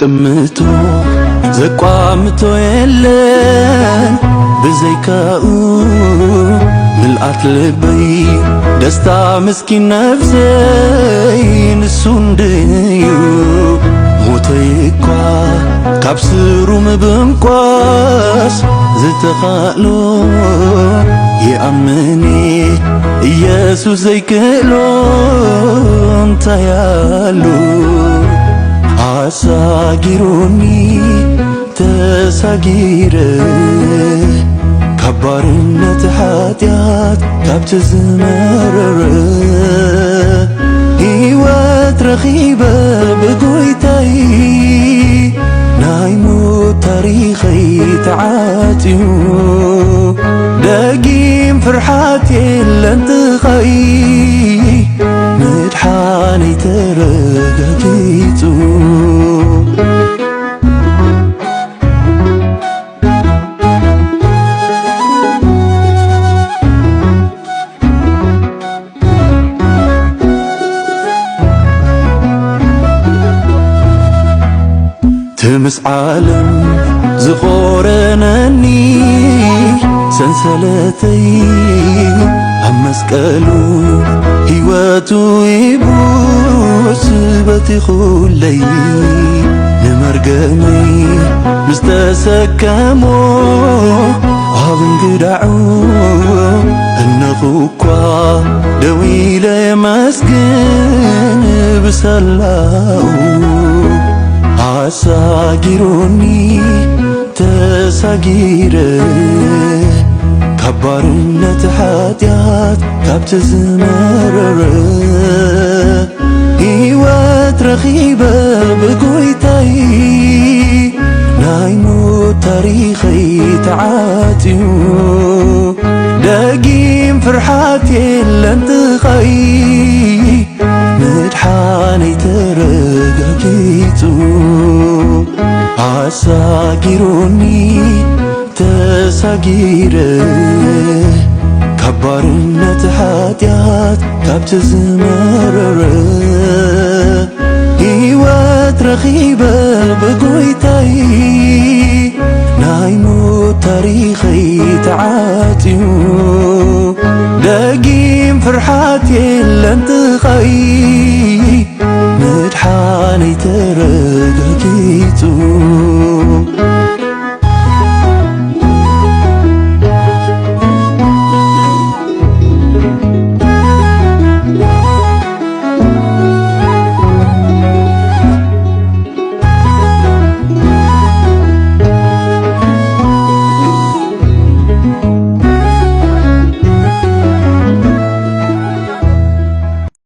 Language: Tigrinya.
ጥምቶ ዘቋምቶ የለን ብዘይካኡ ምልአት ልበይ ደስታ ምስኪን ነፍሰይ ንሱ እንድዩ ሞተይ እኳ ካብ ስሩም ብምቋስ ዝተኻእሎ ይኣምኔ ኢየሱስ ዘይክእሎ እንታይ ኣሎ አሳጊሮኒ ተሳጊረ ከባርነት ኃጢአት ካብቲ ዝመረረ ሕይወት ረኺበ ብጎይታይ ናይ ሞት ታሪኸይ ተዓትዩ ደጊም ፍርሓት የለን ትኸይ ምድሓነይ ተረጋጊጹ ትምስ ዓለም ዝቆረነኒ ሰንሰለተይ ኣብ መስቀሉ ሕይወቱ ይቡስ በቲኹለይ ንመርገመይ ምስተሰከሞ ኣብ እንግዳዑ እነኹ እኳ ደው ኢለ የመስግን ብሰላኡ አሳጊሮኒ ተሳጊረ ከባርነት ኃጢአት ካብቲ ዝመረረ ሕይወት ረኺበ ብጎይታይ ናይ ሞት ታሪኸይ ተዓትዩ ደጊም ፍርሓት የለን ትኸይ ምድሓነይ ተረጋጊጹ አሳጊሮኒ ተሳጊረ ከባርነት ኃጢአት ካብቲ ዝመረረ ሕይወት ረኺበ ብጎይታይ ናይ ሞት ታሪኸይ ተዓትዩ ደጊም ፍርሓት የለን ትኸይ ምድሓነይ ተረጋጊጹ